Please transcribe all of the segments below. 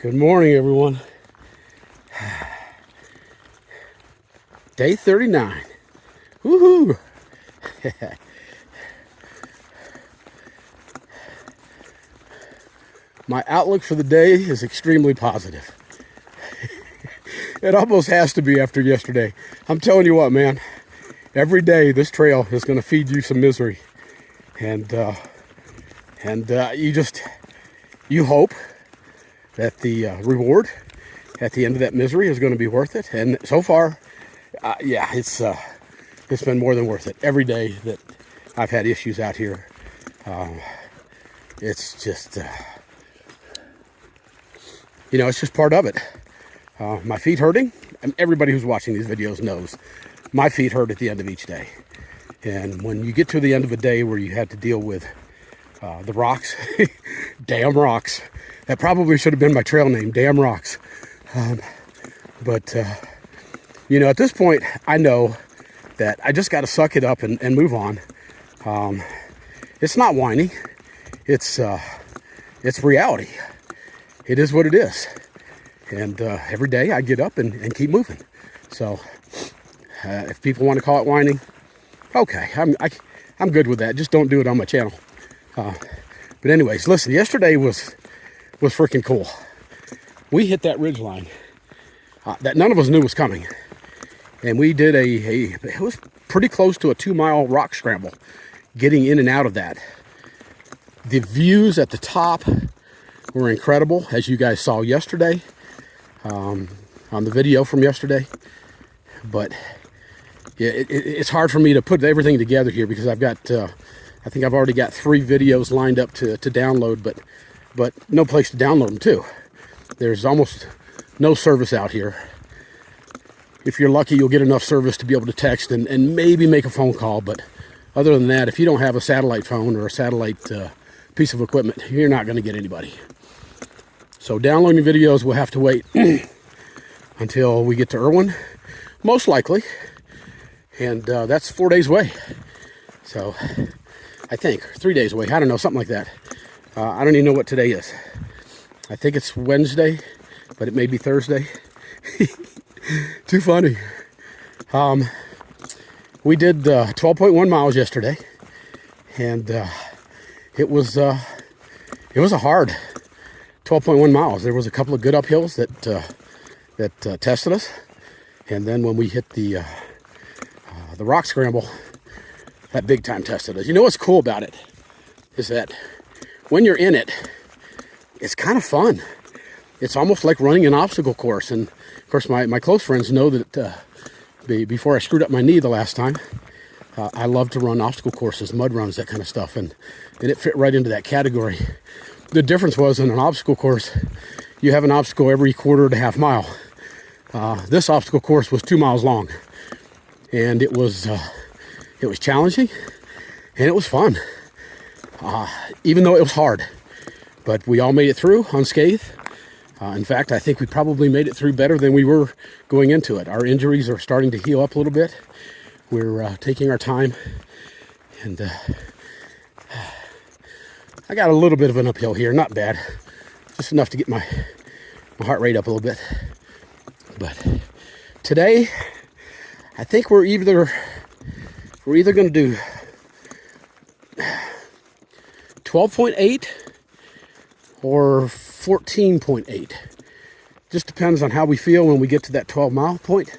Good morning, everyone. Day 39. Woohoo! My outlook for the day is extremely positive. It almost has to be after yesterday. I'm telling you what, man. Every day this trail is going to feed you some misery, and you hope that the reward at the end of that misery is going to be worth it. And so far, yeah, it's been more than worth it. Every day that I've had issues out here, it's just it's just part of it. My feet hurting, and everybody who's watching these videos knows my feet hurt at the end of each day. And when you get to the end of a day where you had to deal with the rocks, damn rocks, that probably should have been my trail name, damn rocks. But at this point, I know that I just got to suck it up and move on. It's not whining. It's reality. It is what it is. And every day I get up and keep moving. So if people want to call it whining, okay, I'm good with that. Just don't do it on my channel. But anyways, listen, yesterday was freaking cool. We hit that ridge line that none of us knew was coming. And we did it was pretty close to a 2-mile rock scramble, getting in and out of that. The views at the top were incredible, as you guys saw yesterday, on the video from yesterday. But yeah, it's hard for me to put everything together here because I've got, I think I've already got 3 videos lined up to download, but no place to download them to. There's almost no service out here. If you're lucky, you'll get enough service to be able to text and maybe make a phone call. But other than that, if you don't have a satellite phone or a satellite piece of equipment, you're not going to get anybody. So downloading videos will have to wait until we get to Irwin, most likely. And that's 4 days away. So I think 3 days away. I don't know, something like that. I don't even know what today is. I think it's Wednesday, but it may be Thursday. Too funny. We did 12.1 miles yesterday, and it was a hard 12.1 miles. There was a couple of good uphills that tested us, and then when we hit the rock scramble, that big time tested us. You know what's cool about it is that when you're in it, it's kind of fun. It's almost like running an obstacle course. And of course, my close friends know that before I screwed up my knee the last time, I love to run obstacle courses, mud runs, that kind of stuff. And it fit right into that category. The difference was in an obstacle course, you have an obstacle every quarter to half mile. This obstacle course was 2 miles long. And it was challenging and it was fun. Even though it was hard. But we all made it through unscathed. In fact, I think we probably made it through better than we were going into it. Our injuries are starting to heal up a little bit. We're taking our time. And I got a little bit of an uphill here. Not bad. Just enough to get my heart rate up a little bit. But today, I think we're either going to do 12.8 or 14.8. Just depends on how we feel when we get to that 12-mile point.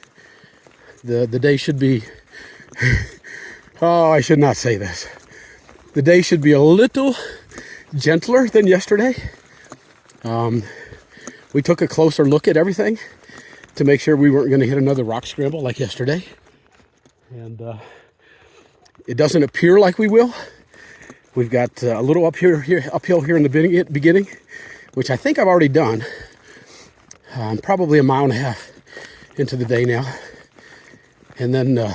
The day should be, oh, I should not say this. The day should be a little gentler than yesterday. We took a closer look at everything to make sure we weren't going to hit another rock scramble like yesterday. And it doesn't appear like we will. We've got a little uphill here in the beginning, which I think I've already done. Probably 1.5 miles into the day now. And then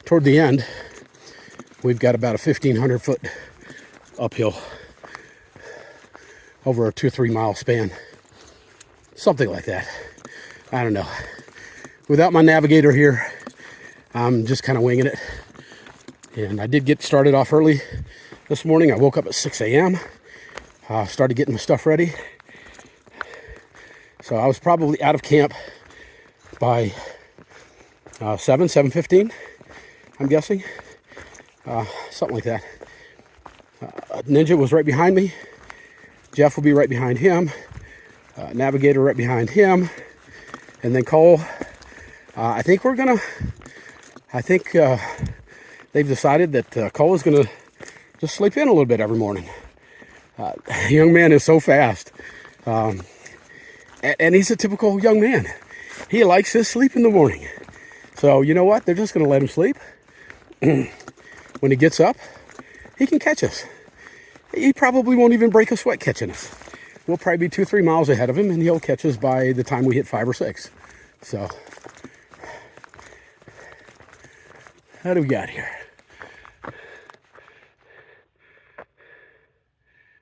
toward the end, we've got about a 1,500 foot uphill over a 2 or 3 mile span. Something like that. I don't know. Without my navigator here, I'm just kind of winging it. And I did get started off early this morning. I woke up at 6 a.m. Started getting my stuff ready. So I was probably out of camp by 7:15, I'm guessing. Something like that. Ninja was right behind me. Jeff will be right behind him. Navigator right behind him. And then Cole. I think they've decided that Cole is going to just sleep in a little bit every morning. Young man is so fast. And he's a typical young man. He likes his sleep in the morning. So you know what? They're just going to let him sleep. When he gets up, he can catch us. He probably won't even break a sweat catching us. We'll probably be 2-3 miles ahead of him, and he'll catch us by the time we hit 5 or 6. So, how do we got here?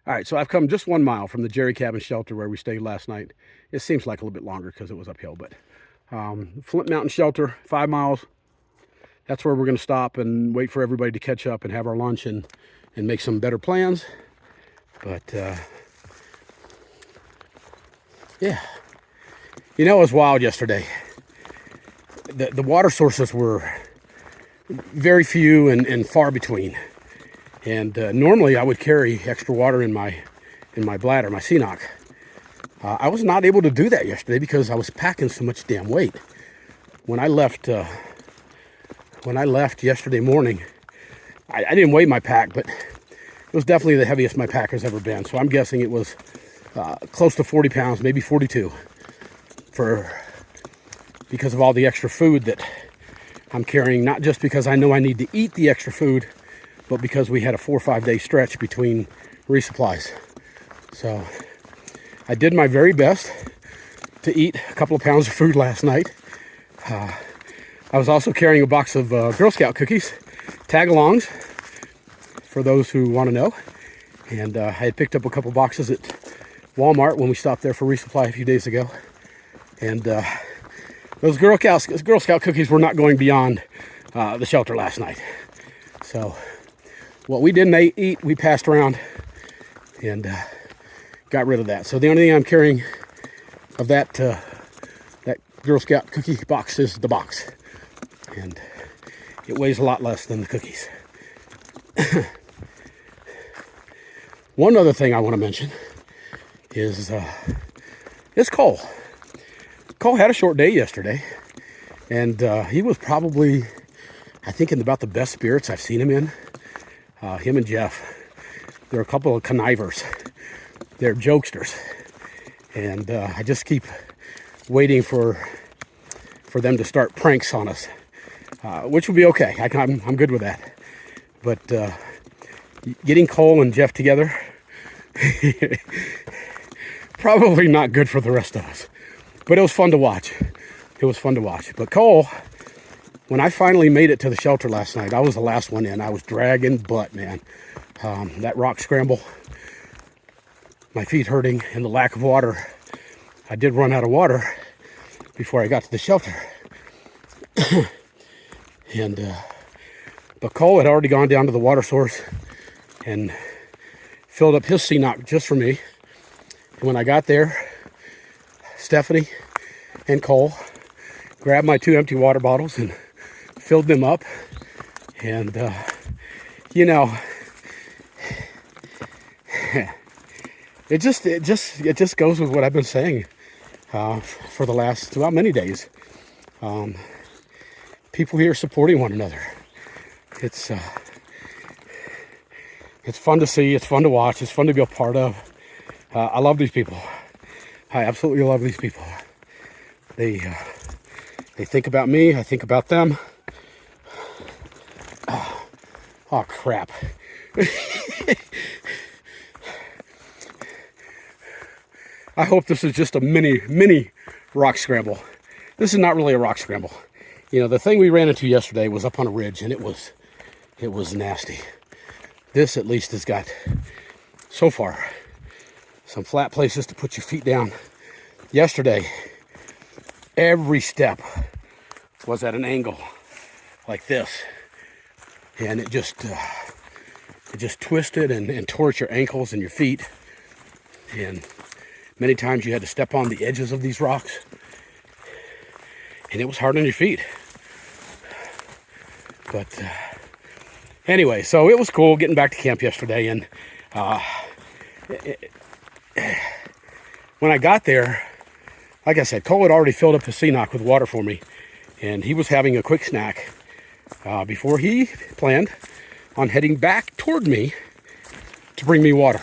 All right, so I've come just 1 mile from the Jerry Cabin Shelter where we stayed last night. It seems like a little bit longer because it was uphill, but Flint Mountain Shelter, 5 miles. That's where we're going to stop and wait for everybody to catch up and have our lunch and make some better plans. But, yeah. You know, it was wild yesterday. The water sources were very few and far between. And normally I would carry extra water in my bladder, my CNOC. I was not able to do that yesterday because I was packing so much damn weight. When I left yesterday morning, I didn't weigh my pack, but it was definitely the heaviest my pack has ever been. So I'm guessing it was close to 40 pounds, maybe 42, because of all the extra food that I'm carrying. Not just because I know I need to eat the extra food, but because we had a 4 or 5 day stretch between resupplies. So I did my very best to eat a couple of pounds of food last night. I was also carrying a box of Girl Scout cookies, tag-alongs, for those who want to know. And I had picked up a couple boxes at Walmart when we stopped there for resupply a few days ago. And those Girl Scout cookies were not going beyond the shelter last night. So what we didn't eat, we passed around and got rid of that. So the only thing I'm carrying of that Girl Scout cookie box is the box. And it weighs a lot less than the cookies. One other thing I want to mention is Cole. Cole had a short day yesterday, and he was probably, I think, in about the best spirits I've seen him in. Him and Jeff, they're a couple of connivers. They're jokesters, and I just keep waiting for them to start pranks on us, which will be okay. I'm good with that. But getting Cole and Jeff together, probably not good for the rest of us. But it was fun to watch. But Cole, when I finally made it to the shelter last night, I was the last one in. I was dragging butt, man. That rock scramble, my feet hurting, and the lack of water. I did run out of water before I got to the shelter. But Cole had already gone down to the water source and filled up his CNOC just for me. And when I got there, Stephanie and Cole grabbed my 2 empty water bottles and filled them up. And, you know, it just goes with what I've been saying for the last, well, many days. People here supporting one another. It's fun to see. It's fun to watch. It's fun to be a part of. I love these people. I absolutely love these people. They think about me. I think about them. Oh crap. I hope this is just a mini rock scramble. This is not really a rock scramble. You know, the thing we ran into yesterday was up on a ridge, and it was nasty. This at least has got, so far, some flat places to put your feet down. Yesterday, every step was at an angle like this, and it just twisted and tore at your ankles and your feet. And Many times you had to step on the edges of these rocks, and it was hard on your feet. But anyway, so it was cool getting back to camp yesterday, and when I got there, like I said, Cole had already filled up the Seanock with water for me, and he was having a quick snack before he planned on heading back toward me to bring me water.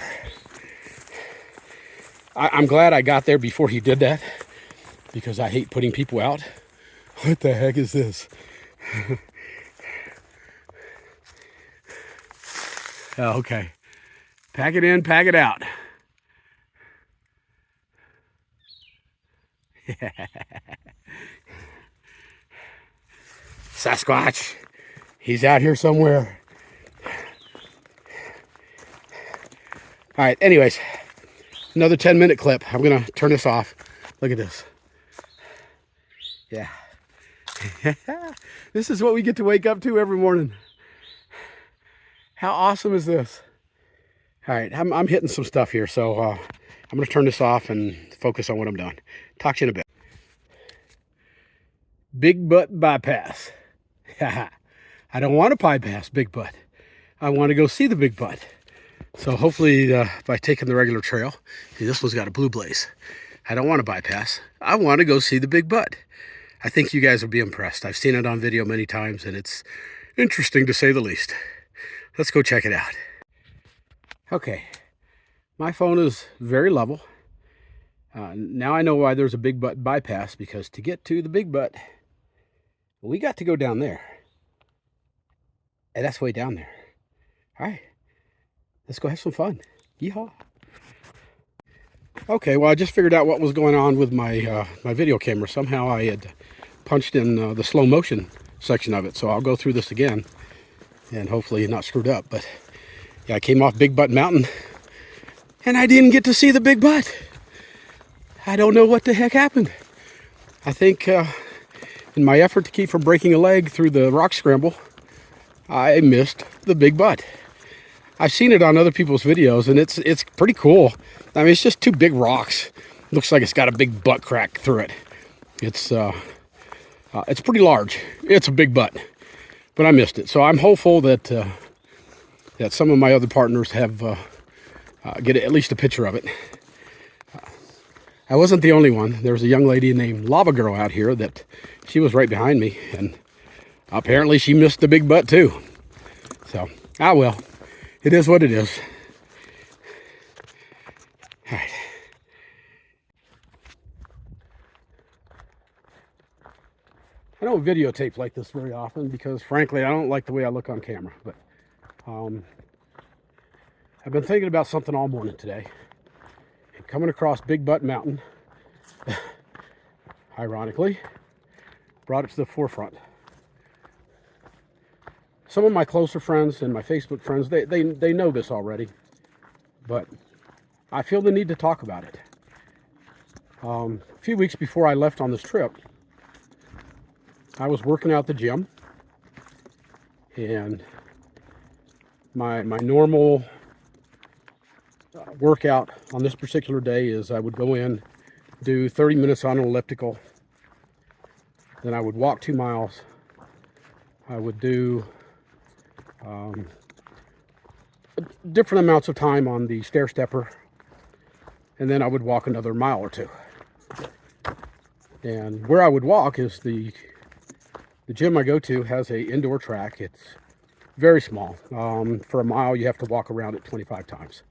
I'm glad I got there before he did that, because I hate putting people out. What the heck is this? Oh, okay. Pack it in, pack it out. Sasquatch. He's out here somewhere. All right, anyways, another 10-minute clip. I'm going to turn this off. Look at this. Yeah. This is what we get to wake up to every morning. How awesome is this? All right, I'm hitting some stuff here, so I'm going to turn this off and focus on what I'm doing. Talk to you in a bit. Big Butt bypass. I don't want to bypass Big Butt. I want to go see the Big Butt. So hopefully by taking the regular trail, see, this one's got a blue blaze. I don't want to bypass. I want to go see the Big Butt. I think you guys will be impressed. I've seen it on video many times, and it's interesting to say the least. Let's go check it out. Okay, my phone is very level. Now I know why there's a Big Butt bypass, because to get to the Big Butt, we got to go down there. And that's way down there. All right, let's go have some fun. Yeehaw. Okay, well, I just figured out what was going on with my my video camera. Somehow I had punched in the slow motion section of it. So I'll go through this again and hopefully not screwed up. But yeah, I came off Big Butt Mountain and I didn't get to see the Big Butt. I don't know what the heck happened. I think in my effort to keep from breaking a leg through the rock scramble, I missed the Big Butt. I've seen it on other people's videos, and it's pretty cool. I mean, it's just two big rocks. Looks like it's got a big butt crack through it. It's pretty large. It's a big butt, but I missed it. So I'm hopeful that that some of my other partners have get at least a picture of it. I wasn't the only one. There was a young lady named Lava Girl out here that she was right behind me, and apparently she missed the Big Butt too. So, well. It is what it is. All right. I don't videotape like this very often because, frankly, I don't like the way I look on camera. But I've been thinking about something all morning today. And coming across Big Butt Mountain, ironically, brought it to the forefront. Some of my closer friends and my Facebook friends, they know this already, but I feel the need to talk about it. A few weeks before I left on this trip, I was working out at the gym, and my normal workout on this particular day is I would go in, do 30 minutes on an elliptical, then I would walk 2 miles, I would do different amounts of time on the stair stepper, and then I would walk another mile or two. And where I would walk is the gym I go to has a indoor track. It's very small. For a mile you have to walk around it 25 times.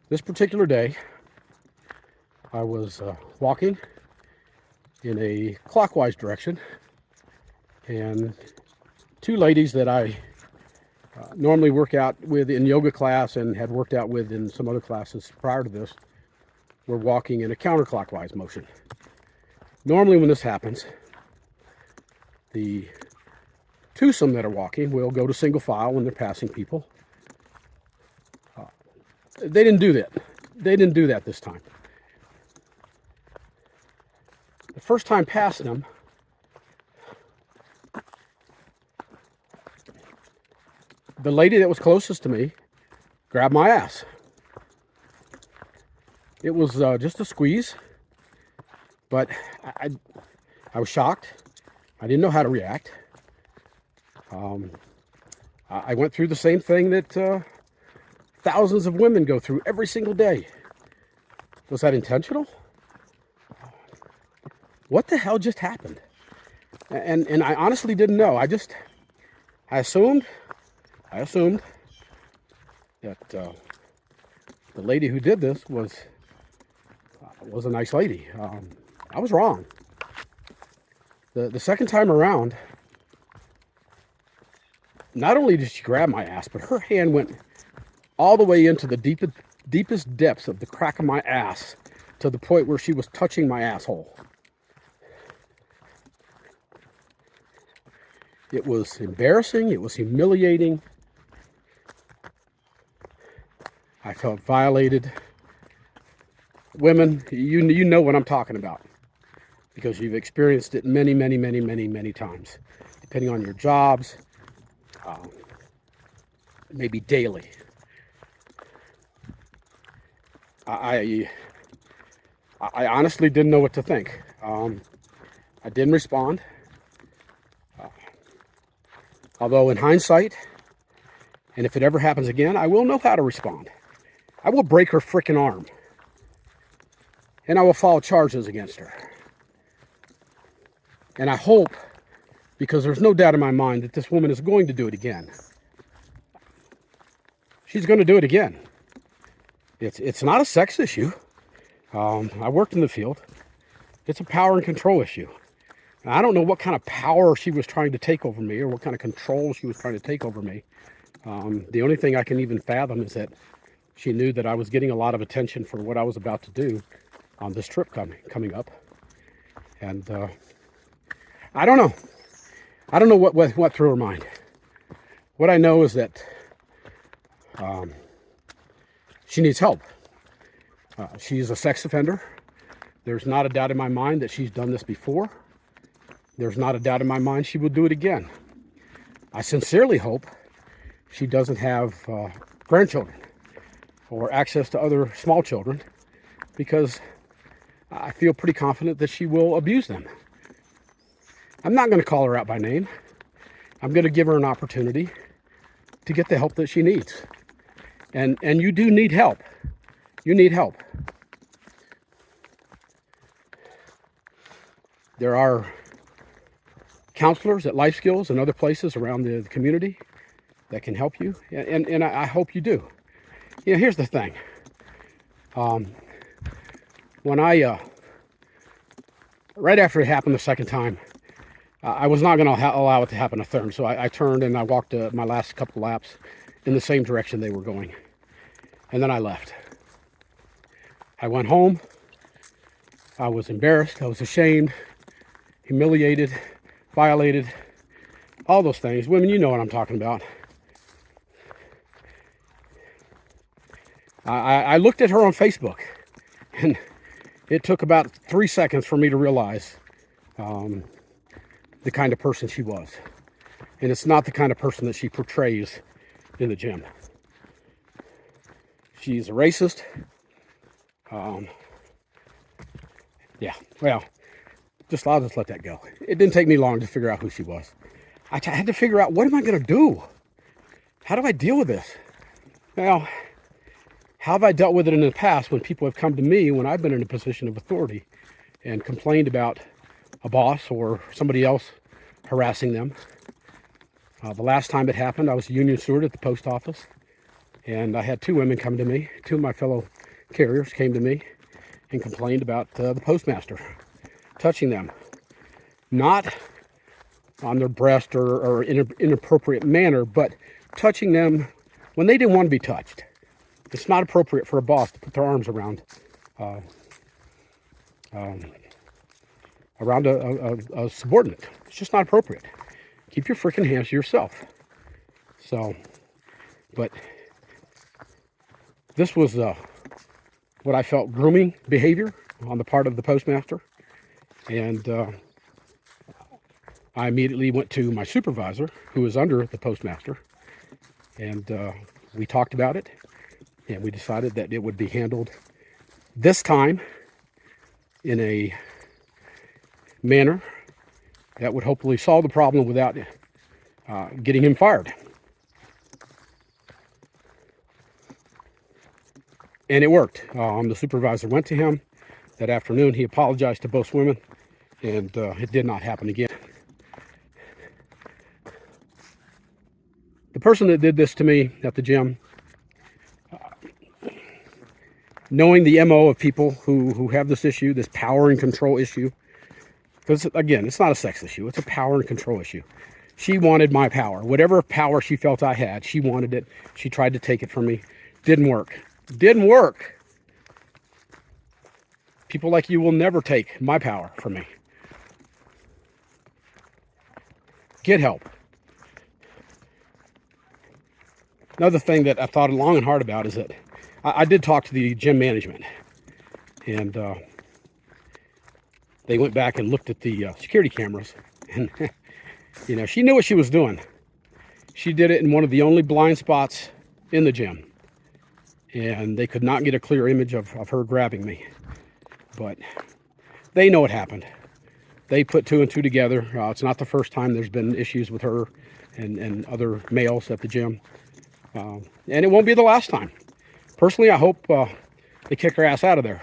This particular day I was walking in a clockwise direction, and two ladies that I normally work out with in yoga class and had worked out with in some other classes prior to this were walking in a counterclockwise motion. Normally when this happens, the twosome that are walking will go to single file when they're passing people. They didn't do that. They didn't do that this time. The first time passing them, the lady that was closest to me grabbed my ass. It was just a squeeze, but I was shocked. I didn't know how to react. I went through the same thing that thousands of women go through every single day. Was that intentional? What the hell just happened? And I honestly didn't know. I assumed that the lady who did this was a nice lady. I was wrong. The second time around, not only did she grab my ass, but her hand went all the way into the deepest depths of the crack of my ass, to the point where she was touching my asshole. It was embarrassing. It was humiliating. I felt violated. Women, you know what I'm talking about, because you've experienced it many, many, many, many, many times, depending on your jobs, maybe daily. I honestly didn't know what to think. I didn't respond. Although in hindsight, and if it ever happens again, I will know how to respond. I will break her frickin' arm. And I will file charges against her. And I hope, because there's no doubt in my mind that this woman is going to do it again. She's going to do it again. It's not a sex issue. I worked in the field. It's a power and control issue. And I don't know what kind of power she was trying to take over me, or what kind of control she was trying to take over me. The only thing I can even fathom is that she knew that I was getting a lot of attention for what I was about to do on this trip coming up. And I don't know. I don't know what through her mind. What I know is that she needs help. She's a sex offender. There's not a doubt in my mind that she's done this before. There's not a doubt in my mind she will do it again. I sincerely hope she doesn't have grandchildren or access to other small children, because I feel pretty confident that she will abuse them. I'm not going to call her out by name. I'm going to give her an opportunity to get the help that she needs. And you do need help. You need help. There are counselors at Life Skills and other places around the community that can help you, and I hope you do. You know, here's the thing. When right after it happened the second time, I was not going to allow it to happen a third, so I turned and I walked my last couple laps in the same direction they were going, and then I left. I went home. I was embarrassed. I was ashamed, humiliated, violated, all those things. Women, you know what I'm talking about. I looked at her on Facebook, and it took about 3 seconds for me to realize the kind of person she was. And it's not the kind of person that she portrays in the gym. She's a racist. Yeah, well, I'll just let that go. It didn't take me long to figure out who she was. I had to figure out, what am I going to do? How do I deal with this? Well, how have I dealt with it in the past when people have come to me when I've been in a position of authority and complained about a boss or somebody else harassing them? The last time it happened, I was a union steward at the post office, and I had two women come to me. Two of my fellow carriers came to me and complained about the postmaster touching them. Not on their breast or in an inappropriate manner, but touching them when they didn't want to be touched. It's not appropriate for a boss to put their arms around a subordinate. It's just not appropriate. Keep your freaking hands to yourself. So, but this was what I felt grooming behavior on the part of the postmaster. And I immediately went to my supervisor, who was under the postmaster, and we talked about it, and we decided that it would be handled this time in a manner that would hopefully solve the problem without getting him fired. And it worked. The supervisor went to him that afternoon. He apologized to both women, and it did not happen again. The person that did this to me at the gym, knowing the MO of people who have this issue, this power and control issue, because again, it's not a sex issue, it's a power and control issue. She wanted my power. Whatever power she felt I had, she wanted it. She tried to take it from me. Didn't work. Didn't work. People like you will never take my power from me. Get help. Another thing that I thought long and hard about is that I did talk to the gym management, and they went back and looked at the security cameras, and you know, she knew what she was doing. She did it in one of the only blind spots in the gym, and they could not get a clear image of her grabbing me. But they know what happened. They put two and two together. It's not the first time there's been issues with her and other males at the gym. And it won't be the last time. Personally, I hope they kick her ass out of there.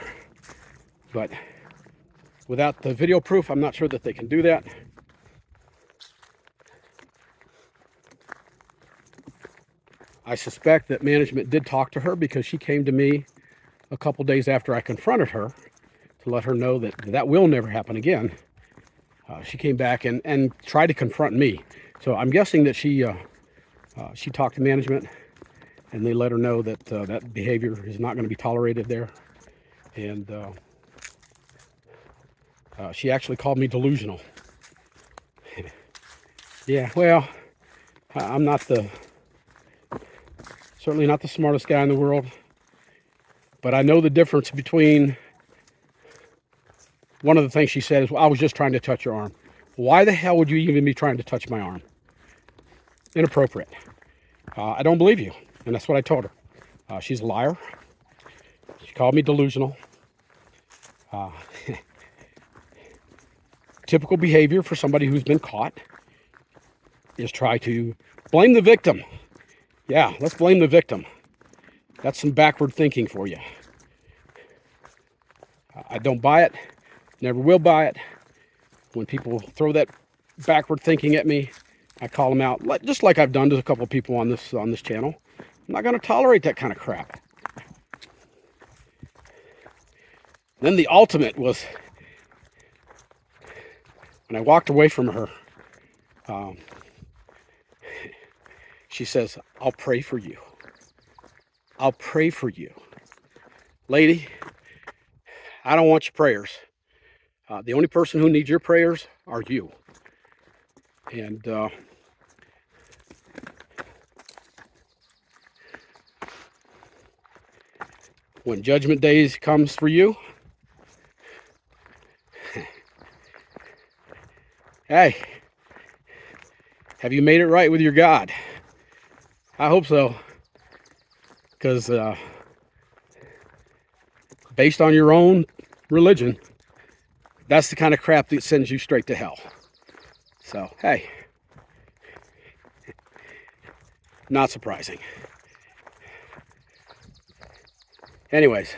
But without the video proof, I'm not sure that they can do that. I suspect that management did talk to her because she came to me a couple days after I confronted her to let her know that that will never happen again. She came back and tried to confront me. So I'm guessing that she talked to management and they let her know that that behavior is not going to be tolerated there. And she actually called me delusional. Yeah, well, I'm not certainly not the smartest guy in the world, but I know the difference between, one of the things she said is, well, I was just trying to touch your arm. Why the hell would you even be trying to touch my arm? Inappropriate. I don't believe you. And that's what I told her. She's a liar. She called me delusional. Typical behavior for somebody who's been caught is try to blame the victim. Yeah, let's blame the victim. That's some backward thinking for you. I don't buy it. Never will buy it. When people throw that backward thinking at me, I call them out, just like I've done to a couple of people on this channel. I'm not going to tolerate that kind of crap. Then the ultimate was when I walked away from her. She says, I'll pray for you. I'll pray for you. Lady, I don't want your prayers. The only person who needs your prayers are you. And when judgment day comes for you, hey, have you made it right with your God? I hope so, because based on your own religion, that's the kind of crap that sends you straight to hell. So, hey, not surprising. Anyways,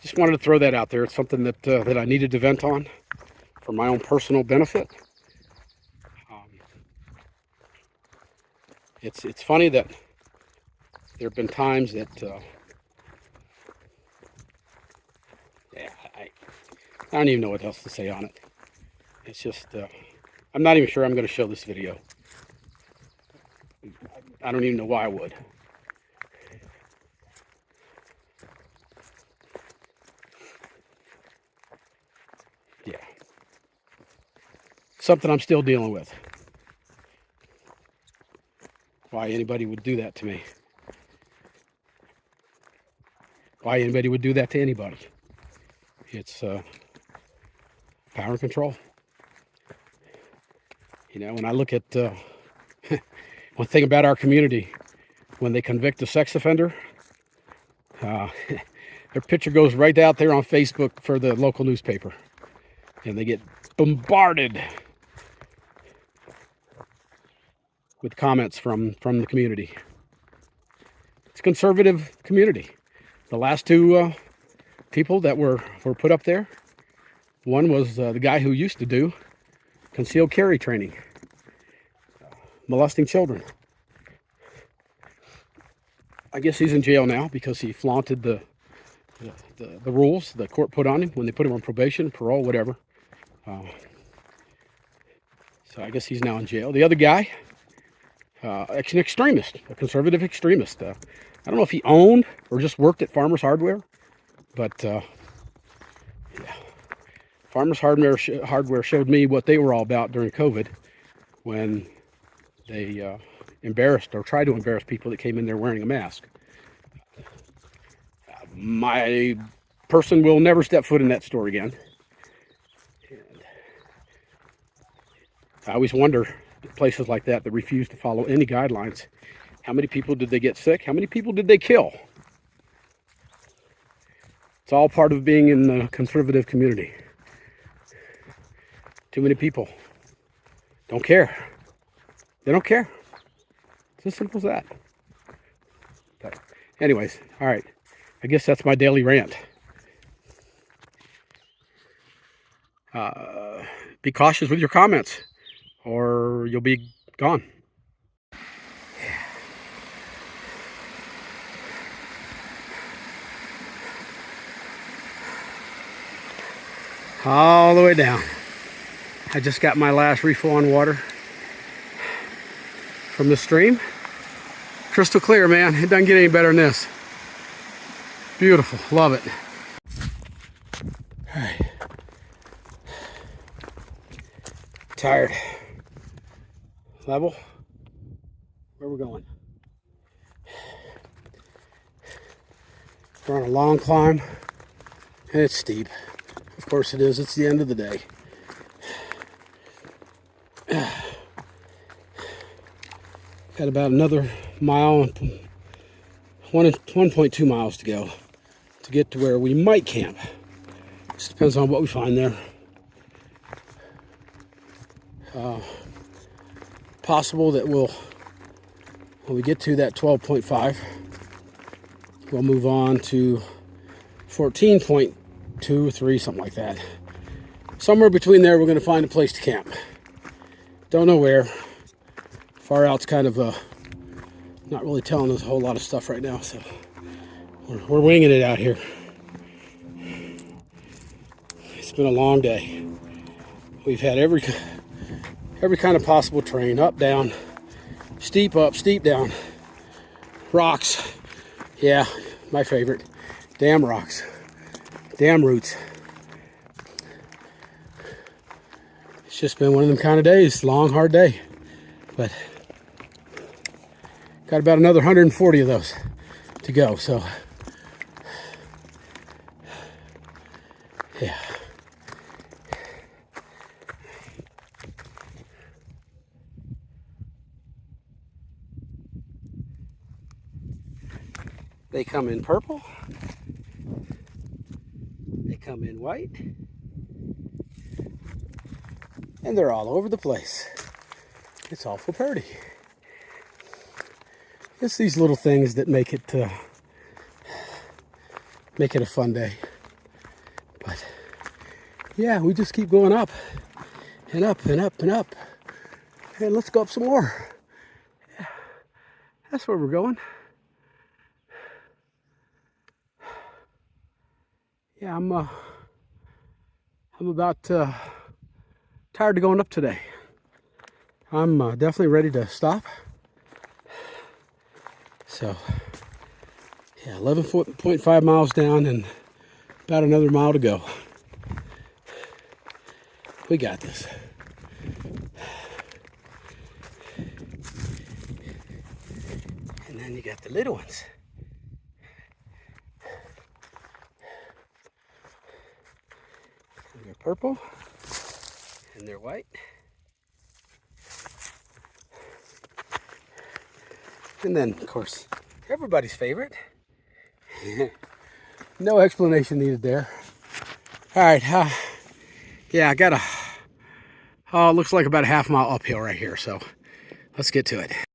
just wanted to throw that out there. It's something that I needed to vent on for my own personal benefit. It's funny that there have been times that yeah, I don't even know what else to say on it. It's just I'm not even sure I'm going to show this video. I don't even know why I would. Yeah. Something I'm still dealing with. Why anybody would do that to me. Why anybody would do that to anybody. It's power and control. You know, when I look at one thing about our community, when they convict a sex offender, their picture goes right out there on Facebook for the local newspaper. And they get bombarded with comments from the community. It's a conservative community. The last two people that were put up there, one was the guy who used to do concealed carry training, molesting children. I guess he's in jail now because he flaunted the rules the court put on him when they put him on probation, parole, whatever. So I guess he's now in jail. The other guy, an extremist, a conservative extremist. I don't know if he owned or just worked at Farmers Hardware, but yeah. Farmers Hardware showed me what they were all about during COVID when they embarrassed or tried to embarrass people that came in there wearing a mask. My person will never step foot in that store again. And I always wonder, places like that refuse to follow any guidelines, how many people did they get sick? How many people did they kill? It's all part of being in the conservative community. Too many people don't care. They don't care. It's as simple as that. But anyways, all right. I guess that's my daily rant. Be cautious with your comments or you'll be gone. All the way down. I just got my last refill on water from the stream. Crystal clear, man. It doesn't get any better than this. Beautiful. Love it. All right. Tired. Level. Where we going? We're on a long climb and it's steep. Of course it is. It's the end of the day. Got about another mile, 1.2 miles to go to get to where we might camp. Just depends on what we find there. Possible that when we get to that 12.5, we'll move on to 14.2 or 3, something like that. Somewhere between there, we're going to find a place to camp. Don't know where. Far out's kind of not really telling us a whole lot of stuff right now, so we're winging it out here. It's been a long day. We've had every kind of possible terrain, up, down, steep down, rocks. Yeah, my favorite. Damn rocks, damn roots. It's just been one of them kind of days. Long, hard day, but got about another 140 of those to go. So yeah. They come in purple. They come in white. And they're all over the place. It's awful pretty. It's these little things that make it a fun day. But yeah, we just keep going up and up and up and up. And let's go up some more. Yeah, that's where we're going. Yeah, I'm about tired of going up today. I'm definitely ready to stop. So, yeah, 11.5 miles down and about another mile to go. We got this. And then you got the little ones. They're purple and they're white. And then, of course, everybody's favorite, No explanation needed there. All right, yeah, I got looks like about a half mile uphill right here, so let's get to it.